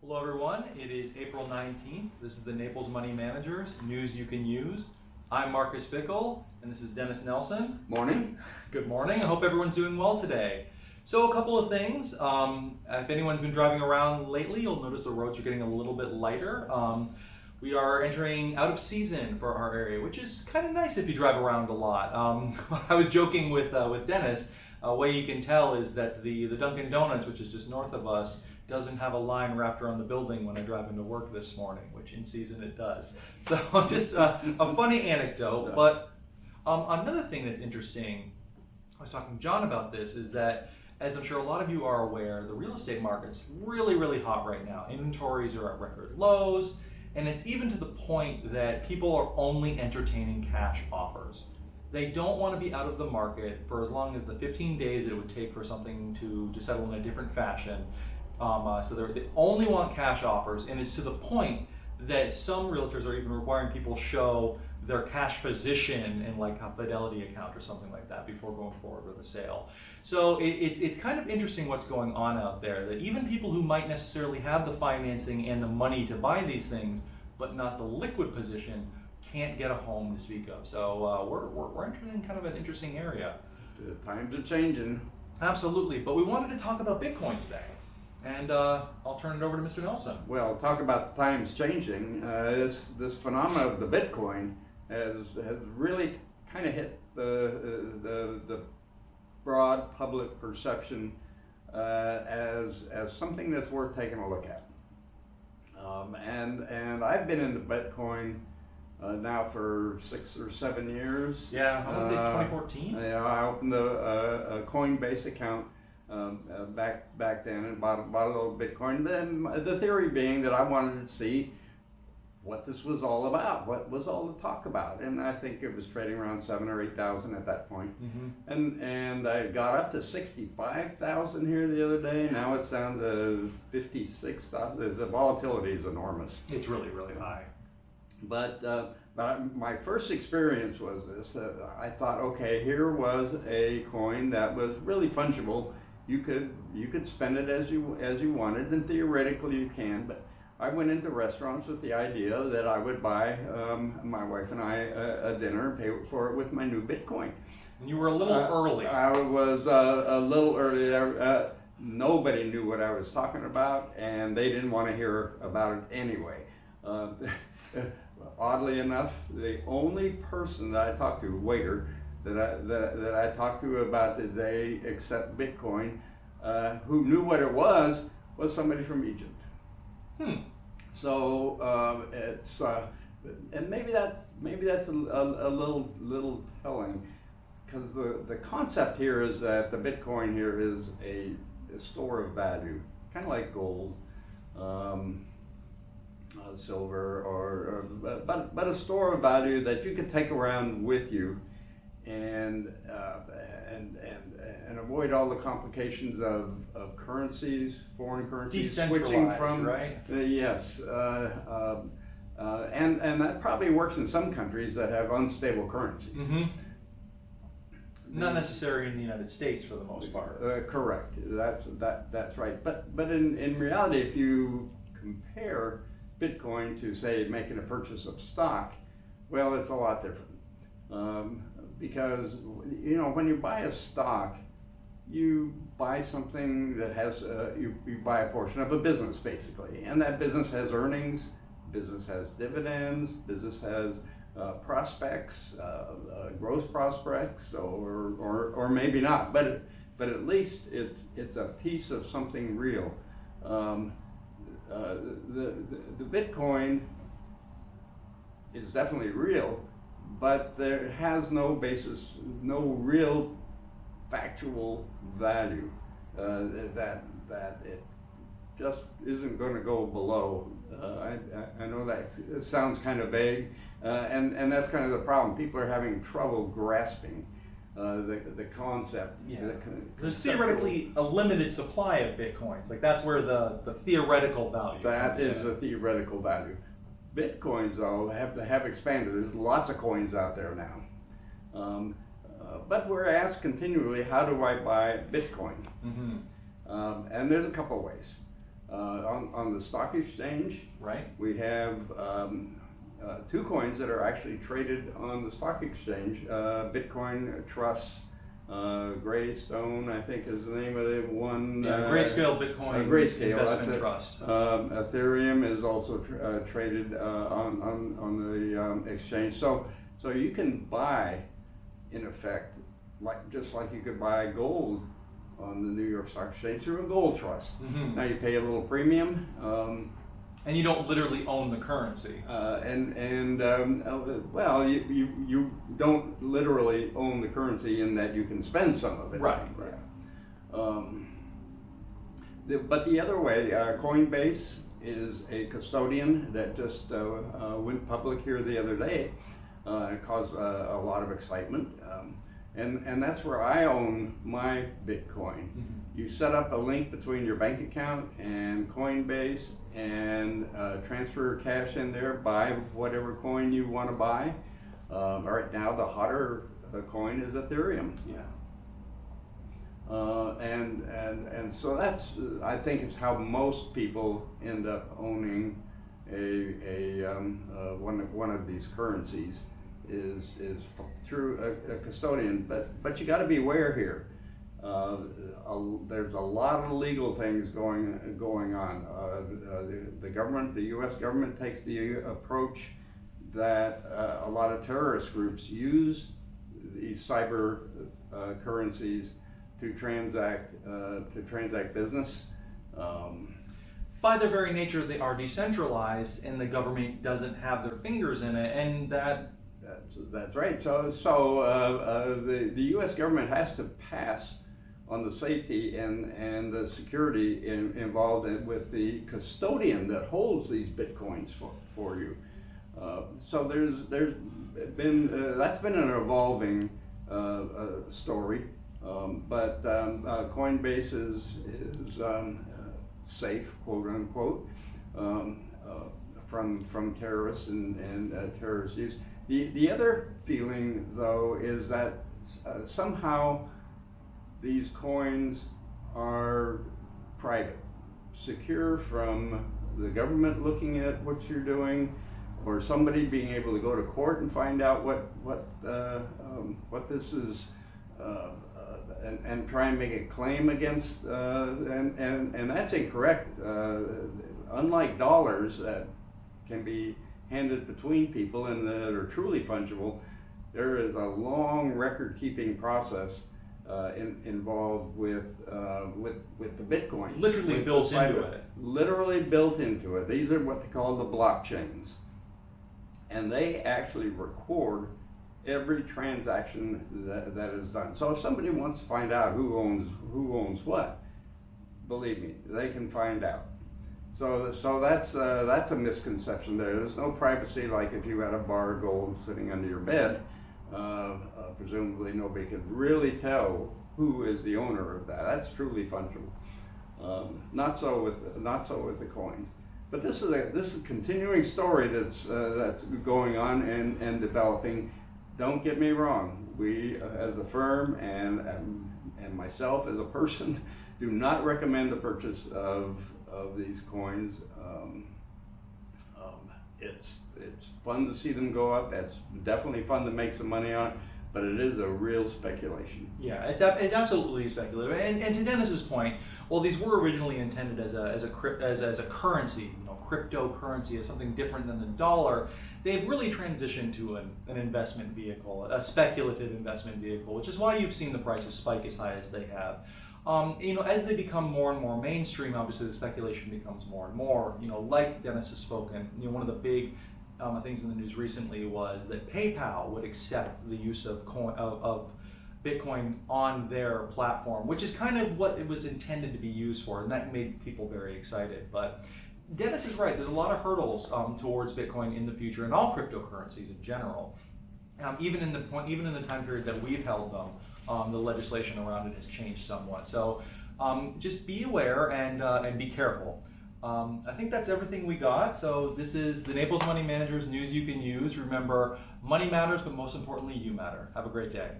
Hello everyone, it is April 19th. This is the Naples Money Managers, news you can use. I'm Marcus Bickle, and this is Dennis Nelson. Morning. Good morning, I hope everyone's doing well today. So a couple of things, if anyone's been driving around lately, you'll notice the roads are getting a little bit lighter. We are entering out of season for our area, which is kind of nice if you drive around a lot. I was joking with Dennis, a way you can tell is that the Dunkin' Donuts, which is just north of us, doesn't have a line wrapped around the building when I drive into work this morning, which in season it does. So just a funny anecdote. But another thing that's interesting, I was talking to John about this, is that as I'm sure a lot of you are aware, the real estate market's really, really hot right now. Inventories are at record lows, and it's even to the point that people are only entertaining cash offers. They don't want to be out of the market for as long as the 15 days it would take for something to settle in a different fashion. So they only want cash offers, and it's to the point that some realtors are even requiring people show their cash position in like a Fidelity account or something like that before going forward with a sale. So it's kind of interesting what's going on out there, that even people who might necessarily have the financing and the money to buy these things, but not the liquid position, can't get a home to speak of. So we're entering in kind of an interesting area. The times are changing. Absolutely, but we wanted to talk about Bitcoin today. And I'll turn it over to Mr. Nelson. Well, talk about the times changing. This phenomenon of the Bitcoin has really kind of hit the broad public perception as something that's worth taking a look at. And I've been into Bitcoin now for 6 or 7 years. Yeah, I would say 2014. Yeah, I opened a Coinbase account back then and bought a little Bitcoin. Then the theory being that I wanted to see what this was all about, what was all the talk about, and I think it was trading around 7,000 or 8,000 at that point. Mm-hmm. And I got up to 65,000 here the other day. Now it's down to 56,000. The volatility is enormous. It's really, really high. But my first experience was this. I thought, okay, here was a coin that was really fungible. You could spend it as you wanted, and theoretically you can. But I went into restaurants with the idea that I would buy my wife and I a dinner and pay for it with my new Bitcoin. And you were a little early. I was a little early. Nobody knew what I was talking about, and they didn't want to hear about it anyway. Oddly enough, the only person that I talked to, waiter, that I talked to about did they accept Bitcoin, who knew what it was somebody from Egypt. So it's and maybe that's a little telling, because the concept here is that the Bitcoin here is a store of value, kind of like gold. Silver, but a store of value that you can take around with you, and avoid all the complications of currencies, foreign currencies, switching from right? Yes, and that probably works in some countries that have unstable currencies. Mm-hmm. Not necessary in the United States for the most part. Correct. That's right. But in reality, if you compare Bitcoin to, say, making a purchase of stock, well, it's a lot different. Because, when you buy a stock, you buy something that has, you buy a portion of a business, basically. And that business has earnings, business has dividends, business has prospects, growth prospects, or maybe not. But at least it's a piece of something real. The Bitcoin is definitely real, but there has no basis, no real factual value, that it just isn't going to go below. I know that it sounds kind of vague, and that's kind of the problem. People are having trouble grasping the concept. Yeah. There's theoretically a limited supply of Bitcoins. Like that's where the theoretical value That comes is in. a theoretical value. Bitcoins, though, have expanded. There's lots of coins out there now. But we're asked continually, how do I buy Bitcoin? Mm-hmm. And there's a couple of ways. On the stock exchange, Right. we have two coins that are actually traded on the stock exchange. Bitcoin Trust, Greystone, I think is the name of the one. Yeah, Grayscale Bitcoin Grayscale, that's Investment it. Trust. Ethereum is also traded on the exchange. So you can buy, in effect, just like you could buy gold on the New York Stock Exchange through a gold trust. Mhm. Now you pay a little premium. And you don't literally own the currency. Well, you don't literally own the currency in that you can spend some of it. Right. But the other way, Coinbase is a custodian that just went public here the other day. It caused a lot of excitement. And that's where I own my Bitcoin. Mm-hmm. You set up a link between your bank account and Coinbase and transfer cash in there, buy whatever coin you want to buy. Right now, the hotter coin is Ethereum. Yeah. And so that's, I think, it's how most people end up owning one of these currencies is through a custodian. But you got to be aware here. There's a lot of legal things going on. The government, the U.S. government, takes the approach that a lot of terrorist groups use these cyber currencies to transact business. By their very nature, they are decentralized, and the government doesn't have their fingers in it, and that's right. So the U.S. government has to pass on the safety and the security involved with the custodian that holds these bitcoins for you. So there's been that's been an evolving story, but Coinbase is safe, quote unquote, from terrorists and terrorist use. The other feeling, though, is that somehow these coins are private, secure from the government looking at what you're doing, or somebody being able to go to court and find out what this is, and try and make a claim against, and that's incorrect. Unlike dollars that can be handed between people and that are truly fungible, there is a long record-keeping process involved with the bitcoins. literally built into it. Literally built into it. These are what they call the blockchains, and they actually record every transaction that is done. So if somebody wants to find out who owns what, believe me, they can find out. So that's a misconception there. There's no privacy like if you had a bar of gold sitting under your bed. Presumably nobody could really tell who is the owner of that. That's truly fungible. Not so with the coins. But this is a continuing story that's going on and developing. Don't get me wrong. We as a firm and myself as a person do not recommend the purchase of these coins. It's fun to see them go up. It's definitely fun to make some money on it, but it is a real speculation. Yeah, it's absolutely speculative. And to Dennis's point, well, these were originally intended as a currency, cryptocurrency, as something different than the dollar. They've really transitioned to an investment vehicle, a speculative investment vehicle, which is why you've seen the prices spike as high as they have. As they become more and more mainstream, obviously the speculation becomes more and more. Like Dennis has spoken, one of the big things in the news recently was that PayPal would accept the use of Bitcoin on their platform, which is kind of what it was intended to be used for, and that made people very excited. But Dennis is right. There's a lot of hurdles towards Bitcoin in the future, and all cryptocurrencies in general. Even in the time period that we've held them. The legislation around it has changed somewhat. So just be aware and be careful. I think that's everything we got. So this is the Naples Money Managers news you can use. Remember, money matters, but most importantly, you matter. Have a great day.